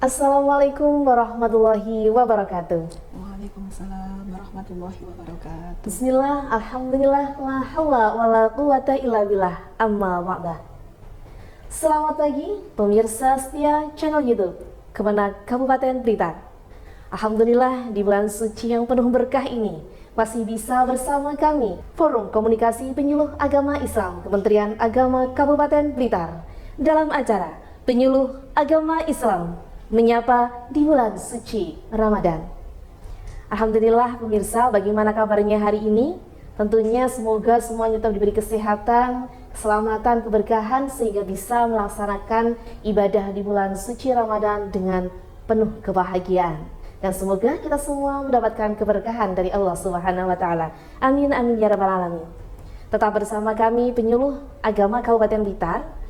Assalamualaikum warahmatullahi wabarakatuh. Waalaikumsalam warahmatullahi wabarakatuh. Bismillah, alhamdulillah, la haula wa la quwata illa billah, amma ba'dah. Selamat pagi pemirsa setia channel YouTube Kemenak Kabupaten Blitar. Alhamdulillah di bulan suci yang penuh berkah ini masih bisa bersama kami Forum Komunikasi Penyuluh Agama Islam Kementerian Agama Kabupaten Blitar dalam acara Penyuluh Agama Islam menyapa di bulan suci Ramadan. Alhamdulillah pemirsa, bagaimana kabarnya hari ini? Tentunya semoga semuanya tetap diberi kesehatan, keselamatan, keberkahan sehingga bisa melaksanakan ibadah di bulan suci Ramadan dengan penuh kebahagiaan. Dan semoga kita semua mendapatkan keberkahan dari Allah Subhanahu wa taala. Amin amin ya rabbal alamin. Tetap bersama kami Penyuluh Agama Kabupaten Blitar.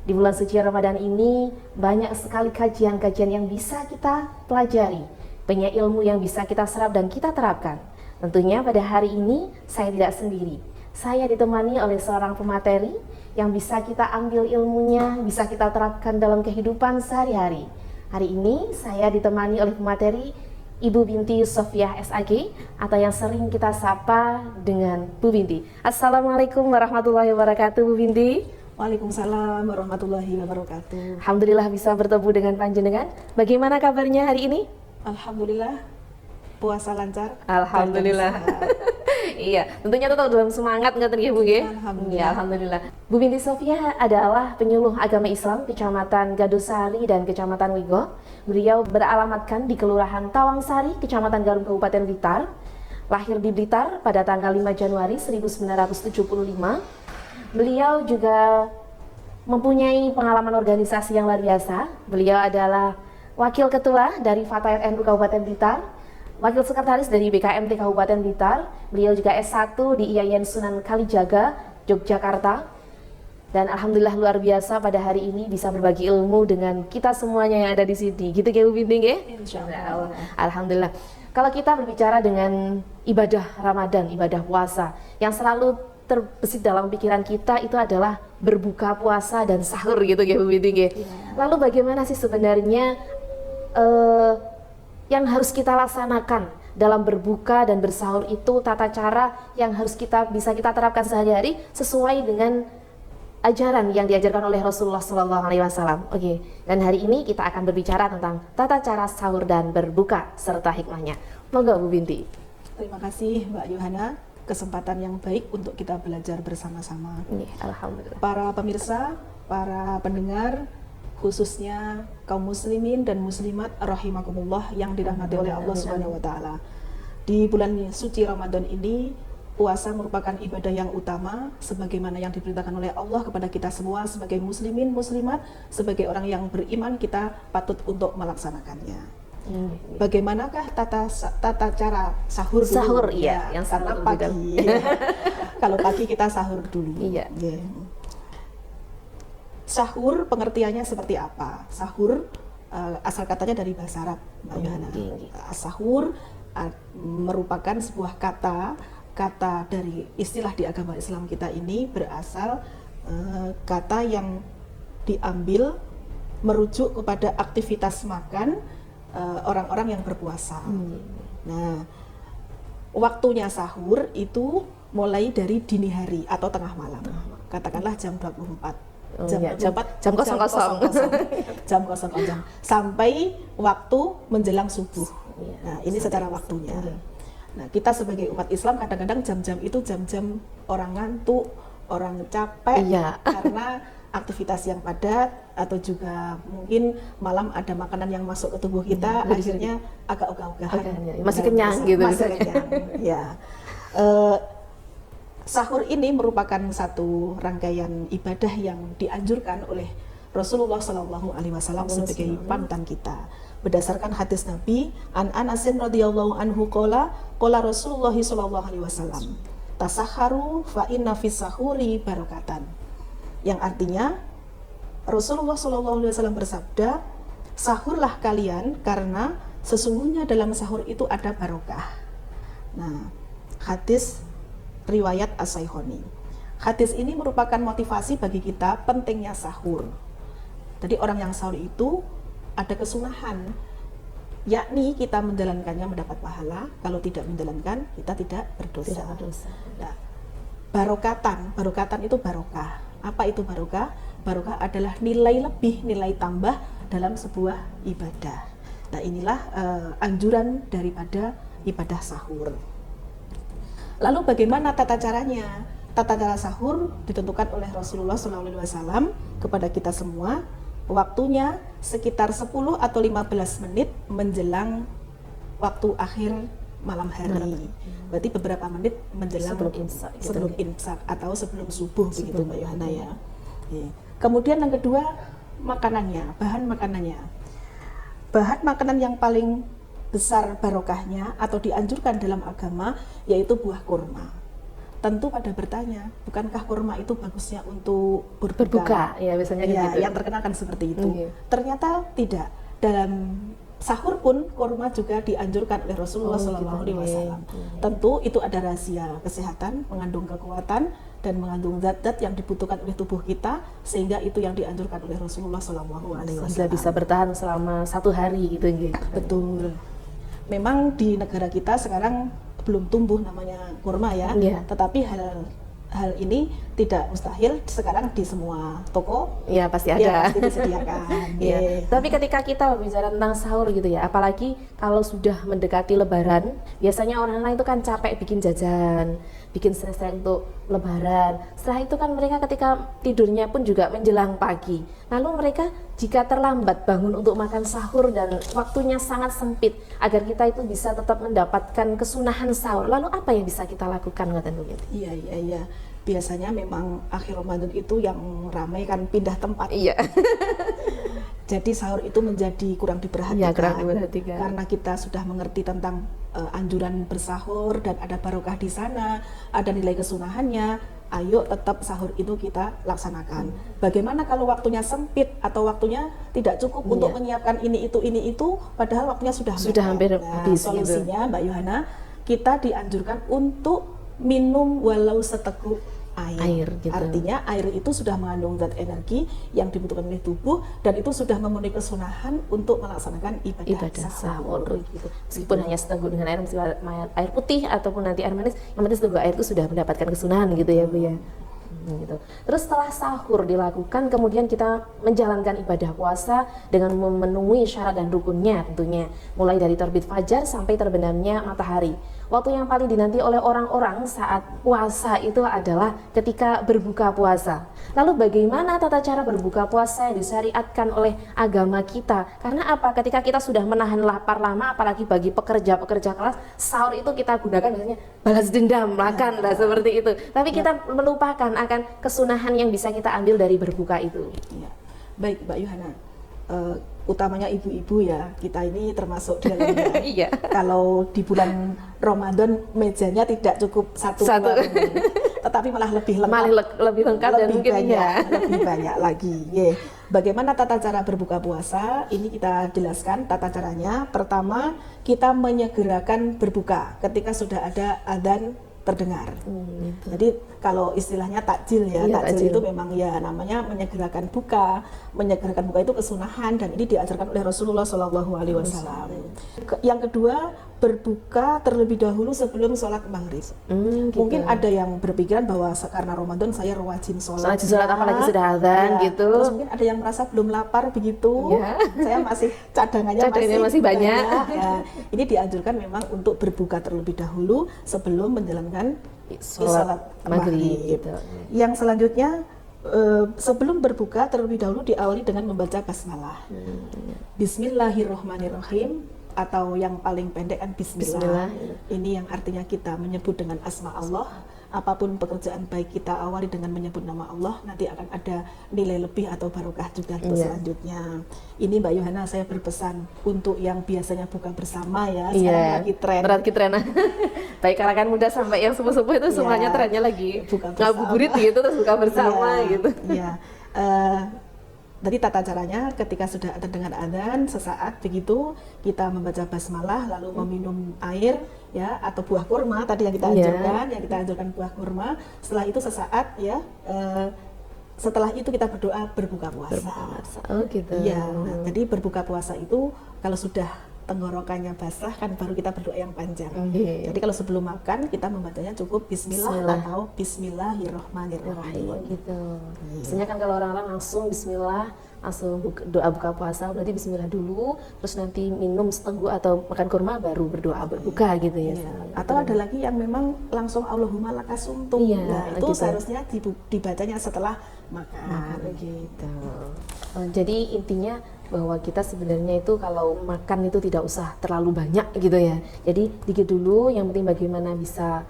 Di bulan suci Ramadan ini banyak sekali kajian-kajian yang bisa kita pelajari, banyak ilmu yang bisa kita serap dan kita terapkan. Tentunya pada hari ini saya tidak sendiri. Saya ditemani oleh seorang pemateri yang bisa kita ambil ilmunya, bisa kita terapkan dalam kehidupan sehari-hari. Hari ini saya ditemani oleh pemateri Ibu Binti Sofiah SAG atau yang sering kita sapa dengan Bu Binti. Assalamualaikum warahmatullahi wabarakatuh, Bu Binti. Waalaikumsalam warahmatullahi wabarakatuh. Alhamdulillah bisa bertemu dengan panjenengan. Bagaimana kabarnya hari ini? Alhamdulillah puasa lancar. Alhamdulillah. Iya, tentunya tetap dalam semangat nggak ya Bu ya? Alhamdulillah. Ya, alhamdulillah. Bu Binti Sofiah adalah penyuluh agama Islam Kecamatan Gadusari dan Kecamatan Wigo. Beliau beralamatkan di Kelurahan Tawangsari, Kecamatan Garum, Kabupaten Blitar. Lahir di Blitar pada tanggal 5 Januari 1975. Beliau juga mempunyai pengalaman organisasi yang luar biasa. Beliau adalah Wakil Ketua dari Fatayat NU Kabupaten Blitar, Wakil Sekretaris dari BKMT Kabupaten Blitar. Beliau juga S1 di IAIN Sunan Kalijaga, Yogyakarta. Dan alhamdulillah luar biasa pada hari ini bisa berbagi ilmu dengan kita semuanya yang ada di sini. Gitu ya Bu Binti ya? Insyaallah. Alhamdulillah. Kalau kita berbicara dengan ibadah Ramadan, ibadah puasa, yang selalu terbesit dalam pikiran kita itu adalah berbuka puasa dan sahur gitu ya Bu Binti ya. Lalu bagaimana sih sebenarnya yang harus kita laksanakan dalam berbuka dan bersahur itu, tata cara yang harus bisa kita terapkan sehari-hari sesuai dengan ajaran yang diajarkan oleh Rasulullah SAW. Oke, dan hari ini kita akan berbicara tentang tata cara sahur dan berbuka serta hikmahnya. Monggo Bu Binti. Terima kasih Mbak Yohana, kesempatan yang baik untuk kita belajar bersama-sama. Alhamdulillah. Para pemirsa, para pendengar, khususnya kaum muslimin dan muslimat rahimakumullah yang dirahmati oleh Allah Subhanahu wa taala. Di bulan suci Ramadan ini, puasa merupakan ibadah yang utama sebagaimana yang diperintahkan oleh Allah kepada kita semua sebagai muslimin muslimat, sebagai orang yang beriman kita patut untuk melaksanakannya. Bagaimanakah tata cara sahur dulu? Sahur iya, Ya, yang karena sahur pagi. Ya. Kalau pagi kita sahur dulu. Iya. Ya. Sahur pengertiannya seperti apa? Sahur asal katanya dari bahasa Arab, Mbak Yohana. Sahur merupakan sebuah kata dari istilah di agama Islam kita ini berasal kata yang diambil merujuk kepada aktivitas makan orang-orang yang berpuasa. Nah, waktunya sahur itu mulai dari dini hari atau tengah malam. Katakanlah jam 24. Jam kosong sampai waktu menjelang subuh. Nah, ini secara waktunya. Nah, kita sebagai umat Islam kadang-kadang jam-jam itu jam-jam orang ngantuk, orang capek karena aktivitas yang padat atau juga mungkin malam ada makanan yang masuk ke tubuh kita, akhirnya agak ogah-ogahan. Masih kenyang gitu. Masih kenyang. Ya. Sahur ini merupakan satu rangkaian ibadah yang dianjurkan oleh Rasulullah SAW sebagai panutan kita. Berdasarkan hadis Nabi, An Anasin radhiyallahu anhu qala Rasulullah SAW, tasahharu fa inna fis sahuri barakatan. Yang artinya Rasulullah SAW bersabda, sahurlah kalian karena sesungguhnya dalam sahur itu ada barokah. Nah, hadis riwayat As-Saihoni. Hadis ini merupakan motivasi bagi kita pentingnya sahur. Jadi orang yang sahur itu ada kesunahan, yakni kita menjalankannya mendapat pahala, kalau tidak menjalankan kita tidak berdosa. Tidak berdosa. Nah, barokatan itu barokah. Apa itu barokah? Barokah adalah nilai lebih, nilai tambah dalam sebuah ibadah. Nah, inilah anjuran daripada ibadah sahur. Lalu bagaimana tata caranya? Tata cara sahur ditentukan oleh Rasulullah SAW kepada kita semua. Waktunya sekitar 10 atau 15 menit menjelang waktu akhir malam hari. Berarti beberapa menit menjelang sebelum imsak atau sebelum subuh begitu Mbak Yohana ya. Kemudian yang kedua, makanannya, bahan makanannya. Bahan makanan yang paling besar barokahnya atau dianjurkan dalam agama yaitu buah kurma. Tentu pada bertanya, bukankah kurma itu bagusnya untuk berbuka? Ya, biasanya ya, gitu. yang terkenal kan seperti itu. Ternyata tidak. Dalam sahur pun kurma juga dianjurkan oleh Rasulullah SAW. Tentu itu ada rahasia kesehatan, mengandung kekuatan dan mengandung zat-zat yang dibutuhkan oleh tubuh kita, sehingga itu yang dianjurkan oleh Rasulullah SAW. Bisa bertahan selama 1 hari gitu. Betul. Memang di negara kita sekarang belum tumbuh namanya kurma ya, tetapi hal ini tidak mustahil sekarang di semua toko ya pasti ada, pasti disediakan. Tapi ketika kita berbicara tentang sahur gitu ya, apalagi kalau sudah mendekati Lebaran, biasanya orang-orang itu kan capek bikin jajan, bikin selesai untuk Lebaran. Setelah itu kan mereka ketika tidurnya pun juga menjelang pagi. Lalu mereka jika terlambat bangun untuk makan sahur dan waktunya sangat sempit agar kita itu bisa tetap mendapatkan kesunahan sahur, lalu apa yang bisa kita lakukan? Iya. Biasanya memang akhir Ramadan itu yang ramai kan pindah tempat. Iya. Jadi sahur itu menjadi kurang diperhatikan. Karena kita sudah mengerti tentang anjuran bersahur dan ada barokah di sana, ada nilai kesunahannya. Ayo tetap sahur itu kita laksanakan. Bagaimana kalau waktunya sempit atau waktunya tidak cukup untuk menyiapkan ini itu, padahal waktunya sudah hampir habis. Solusinya Mbak Yohana, kita dianjurkan untuk minum walau seteguk air gitu. Artinya air itu sudah mengandung zat energi yang dibutuhkan oleh tubuh dan itu sudah memenuhi kesunahan untuk melaksanakan ibadah sahur gitu. Meskipun hanya seteguk dengan air putih ataupun nanti air manis, yang penting seteguk air itu sudah mendapatkan kesunahan gitu ya Bu ya. Gitu. Terus setelah sahur dilakukan, kemudian kita menjalankan ibadah puasa dengan memenuhi syarat dan rukunnya tentunya, mulai dari terbit fajar sampai terbenamnya matahari. Waktu yang paling dinanti oleh orang-orang saat puasa itu adalah ketika berbuka puasa. Lalu bagaimana tata cara berbuka puasa yang disyariatkan oleh agama kita? Karena apa? Ketika kita sudah menahan lapar lama, apalagi bagi pekerja-pekerja kelas, sahur itu kita gunakan biasanya balas dendam, makan lah seperti itu. Tapi kita melupakan akan kesunahan yang bisa kita ambil dari berbuka itu. Ya. Baik Mbak Yohana, utamanya ibu-ibu ya, kita ini termasuk di dalamnya. Iya. Kalau di bulan Ramadan mejanya tidak cukup satu. Tetapi malah lebih lengkap dan mungkin lebih banyak lagi. Bagaimana tata cara berbuka puasa? Ini kita jelaskan tata caranya. Pertama, kita menyegerakan berbuka ketika sudah ada adzan terdengar. Jadi kalau istilahnya takjil ya, takjil itu memang ya namanya menyegerakan buka. Menyegerakan buka itu kesunahan dan ini diajarkan oleh Rasulullah SAW. Yang kedua, berbuka terlebih dahulu sebelum sholat maghrib. Gitu. Mungkin ada yang berpikiran bahwa karena Ramadan saya rajin sholat. Apalagi sudah adzan gitu. Terus mungkin ada yang merasa belum lapar begitu. Saya masih cadangannya masih banyak. Ya, ini dianjurkan memang untuk berbuka terlebih dahulu sebelum menjalankan sholat maghrib. Gitu. Yang selanjutnya sebelum berbuka terlebih dahulu diawali dengan membaca basmalah. Bismillahirrahmanirrahim. Atau yang paling pendek kan Bismillah. Ini yang artinya kita menyebut dengan asma Allah. Apapun pekerjaan baik kita awali dengan menyebut nama Allah, nanti akan ada nilai lebih atau barokah juga selanjutnya. Ini Mbak Yohana, saya berpesan untuk yang biasanya buka bersama ya, sekarang lagi tren. Baik kalangan muda sampai yang sepuh-sepuh itu semuanya trennya lagi buka ngabuburit gitu, terus buka bersama gitu. Jadi tata caranya ketika sudah terdengar adzan sesaat begitu kita membaca basmalah lalu meminum air ya atau buah kurma tadi yang kita anjurkan buah kurma. Setelah itu sesaat ya setelah itu kita berdoa berbuka puasa. Oh gitu. Iya, jadi berbuka puasa itu kalau sudah tenggorokannya basah kan baru kita berdoa yang panjang. Jadi kalau sebelum makan kita membacanya cukup Bismillah. Atau Bismillahirrahmanirrahim. Gitu. Biasanya kan kalau orang-orang langsung Bismillah, langsung doa buka puasa, berarti Bismillah dulu, terus nanti minum seteguk atau makan kurma baru berdoa berbuka gitu ya. Atau ada lagi yang memang langsung Allahumma lakasumtum. Nah, itu seharusnya dibacanya setelah makan. Gitu. Jadi intinya bahwa kita sebenarnya itu kalau makan itu tidak usah terlalu banyak gitu ya. Jadi dikit dulu, yang penting bagaimana bisa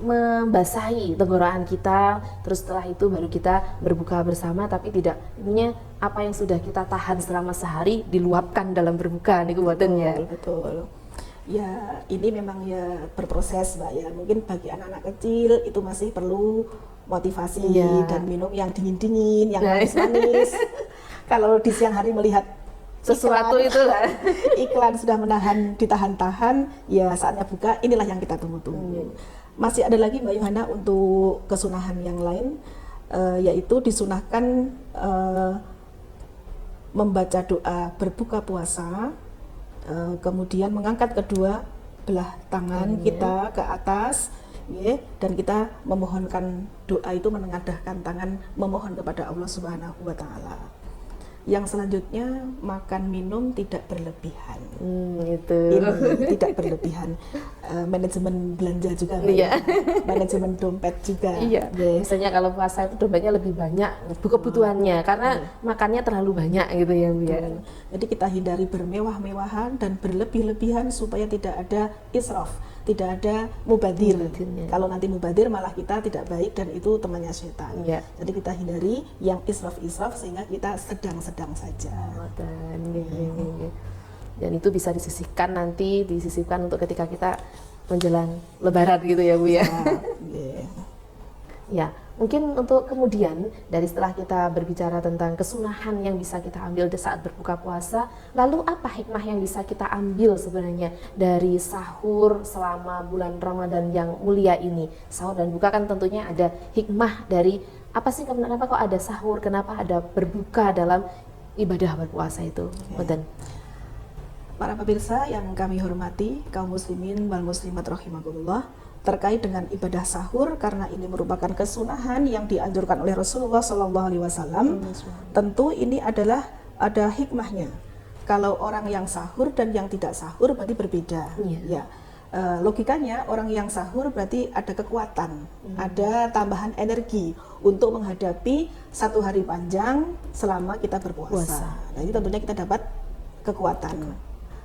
membasahi tenggorokan kita, terus setelah itu baru kita berbuka bersama, tapi tidak intinya apa yang sudah kita tahan selama sehari diluapkan dalam berbuka nih buatannya. Betul. Ya ini memang ya berproses Mbak ya, mungkin bagi anak-anak kecil itu masih perlu motivasi dan minum yang dingin-dingin, yang manis-manis. Kalau di siang hari melihat sesuatu itu lah iklan sudah ditahan-tahan, ya saatnya buka, inilah yang kita tunggu-tunggu. Masih ada lagi Mbak Yohana untuk kesunahan yang lain, yaitu disunahkan membaca doa berbuka puasa, kemudian mengangkat kedua belah tangan kita ke atas, dan kita memohonkan doa itu menengadahkan tangan memohon kepada Allah Subhanahu wa Ta'ala. Yang selanjutnya makan minum tidak berlebihan. Itu tidak berlebihan. Manajemen belanja juga, manajemen dompet juga. Biasanya kalau puasa itu dompetnya lebih banyak kebutuhannya karena makannya terlalu banyak gitu ya Bu ya. Jadi kita hindari bermewah-mewahan dan berlebih-lebihan supaya tidak ada israf, tidak ada mubadir. Kalau nanti mubadir malah kita tidak baik dan itu temannya setan. Jadi kita hindari yang israf-israf sehingga kita sedang-sedang saja. Dan itu bisa disisipkan untuk ketika kita menjelang Lebaran gitu ya Bu ya. Ya, mungkin untuk kemudian dari setelah kita berbicara tentang kesunahan yang bisa kita ambil saat berbuka puasa, lalu apa hikmah yang bisa kita ambil sebenarnya dari sahur selama bulan Ramadan yang mulia ini? Sahur dan buka kan tentunya ada hikmah dari apa sih, kenapa kok ada sahur, kenapa ada berbuka dalam ibadah berpuasa itu? Para pemirsa yang kami hormati, kaum muslimin wal muslimat rahimakumullah, terkait dengan ibadah sahur, karena ini merupakan kesunahan yang dianjurkan oleh Rasulullah SAW, tentu ini adalah ada hikmahnya. Kalau orang yang sahur dan yang tidak sahur berarti berbeda. Logikanya orang yang sahur berarti ada kekuatan, ada tambahan energi untuk menghadapi satu hari panjang selama kita berpuasa. Nah ini tentunya kita dapat kekuatan.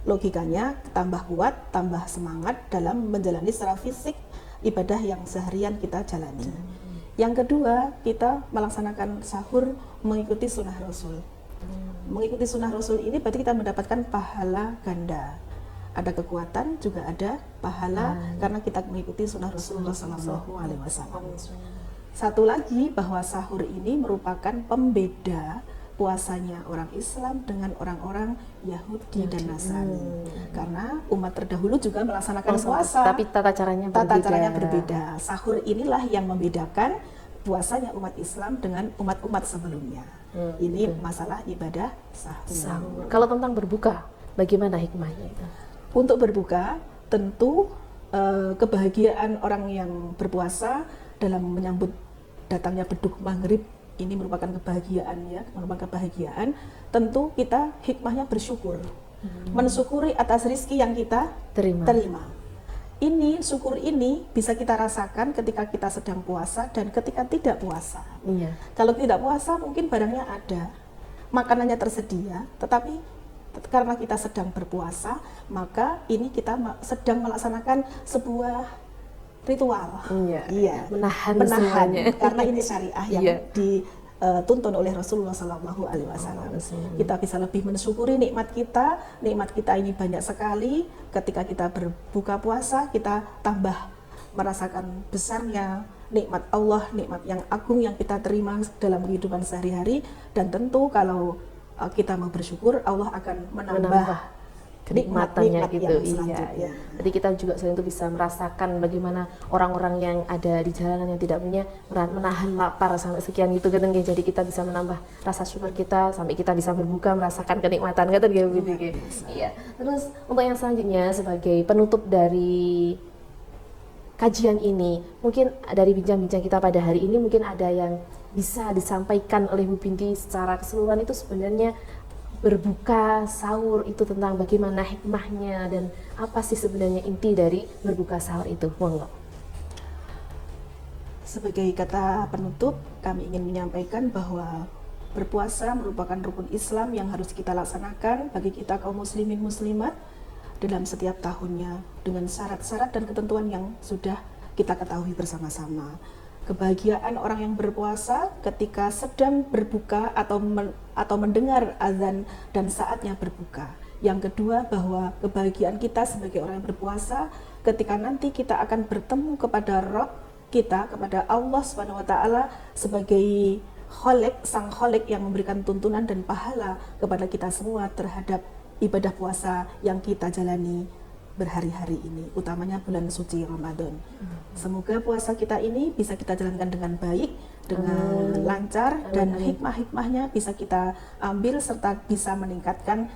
Logikanya tambah kuat, tambah semangat dalam menjalani secara fisik ibadah yang seharian kita jalani. Yang kedua, kita melaksanakan sahur mengikuti sunnah Rasul. Mengikuti sunnah Rasul ini berarti kita mendapatkan pahala ganda. Ada kekuatan, juga ada pahala karena kita mengikuti sunnah Rasulullah SAW. Satu lagi, bahwa sahur ini merupakan pembeda puasanya orang Islam dengan orang-orang Yahudi dan Nasrani. Karena umat terdahulu juga melaksanakan puasa, tapi tata caranya berbeda. Sahur inilah yang membedakan puasanya umat Islam dengan umat-umat sebelumnya. Ini masalah ibadah sahur. Kalau tentang berbuka, bagaimana hikmahnya itu? Untuk berbuka, tentu kebahagiaan orang yang berpuasa dalam menyambut datangnya beduk maghrib, ini merupakan kebahagiaan, tentu kita hikmahnya bersyukur, mensyukuri atas rizki yang kita terima. Ini syukur ini bisa kita rasakan ketika kita sedang puasa dan ketika tidak puasa. Kalau tidak puasa mungkin barangnya ada, makanannya tersedia, tetapi karena kita sedang berpuasa, maka ini kita sedang melaksanakan sebuah ritual, menahan karena ini syariah yang dituntun oleh Rasulullah SAW. Kita bisa lebih mensyukuri nikmat kita ini banyak sekali. Ketika kita berbuka puasa, kita tambah merasakan besarnya nikmat Allah, nikmat yang agung yang kita terima dalam kehidupan sehari-hari. Dan tentu kalau kita mau bersyukur, Allah akan menambah kenikmatannya nikmat gitu. yang Iya, selanjutnya. iya. Jadi kita juga selain itu bisa merasakan bagaimana orang-orang yang ada di jalanan yang tidak punya menahan lapar sampai sekian gitu kan. Jadi kita bisa menambah rasa syukur kita sampai kita bisa berbuka merasakan kenikmatan kan gitu. Iya. Terus untuk yang selanjutnya sebagai penutup dari kajian ini, mungkin dari bincang-bincang kita pada hari ini mungkin ada yang bisa disampaikan oleh Bu Binti secara keseluruhan itu sebenarnya berbuka sahur itu tentang bagaimana hikmahnya dan apa sih sebenarnya inti dari berbuka sahur itu. Monggo. Sebagai kata penutup, kami ingin menyampaikan bahwa berpuasa merupakan rukun Islam yang harus kita laksanakan bagi kita kaum muslimin muslimat dalam setiap tahunnya dengan syarat-syarat dan ketentuan yang sudah kita ketahui bersama-sama. Kebahagiaan orang yang berpuasa ketika sedang berbuka atau mendengar azan dan saatnya berbuka. Yang kedua, bahwa kebahagiaan kita sebagai orang yang berpuasa ketika nanti kita akan bertemu kepada Rabb kita, kepada Allah Subhanahu wa taala sebagai Khalik, sang Khalik yang memberikan tuntunan dan pahala kepada kita semua terhadap ibadah puasa yang kita jalani berhari-hari ini, utamanya bulan suci Ramadan. Semoga puasa kita ini bisa kita jalankan dengan baik, dengan lancar, dan hikmah-hikmahnya bisa kita ambil serta bisa meningkatkan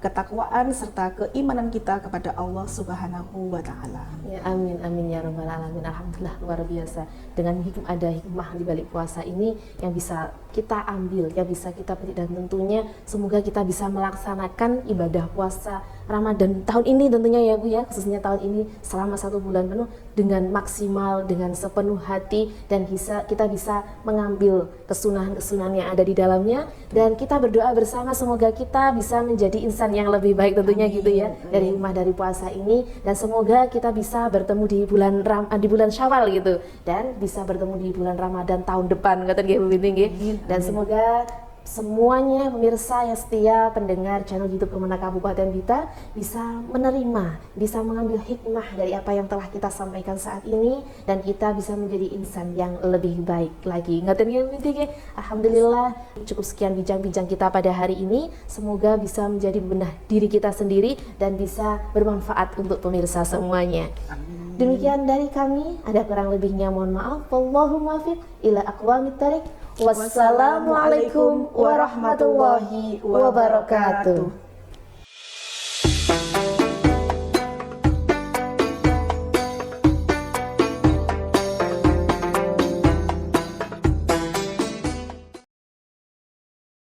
ketakwaan serta keimanan kita kepada Allah Subhanahu wa taala. Ya, amin amin ya rabbal alamin. Alhamdulillah, luar biasa. Dengan ada hikmah di balik puasa ini yang bisa kita ambil, yang bisa kita petik, dan tentunya semoga kita bisa melaksanakan ibadah puasa Ramadan tahun ini tentunya ya Bu ya, khususnya tahun ini selama 1 bulan penuh dengan maksimal, dengan sepenuh hati, dan kita bisa mengambil kesunahan-kesunahan yang ada di dalamnya, dan kita berdoa bersama semoga kita bisa menjadi insan yang lebih baik tentunya. Amin. Gitu ya, dari hikmah dari puasa ini, dan semoga kita bisa bertemu di bulan Syawal gitu, dan bisa bertemu di bulan Ramadan tahun depan kata Bu Binti. Dan semoga semuanya pemirsa yang setia pendengar channel YouTube Kemenak Kabupaten Blitar bisa menerima, bisa mengambil hikmah dari apa yang telah kita sampaikan saat ini, dan kita bisa menjadi insan yang lebih baik lagi. Alhamdulillah, cukup sekian bincang-bincang kita pada hari ini. Semoga bisa menjadi bebenah diri kita sendiri dan bisa bermanfaat untuk pemirsa semuanya. Demikian dari kami, ada kurang lebihnya mohon maaf. Wallahumma fiq ila aqwamit thariq. Wassalamualaikum warahmatullahi wabarakatuh.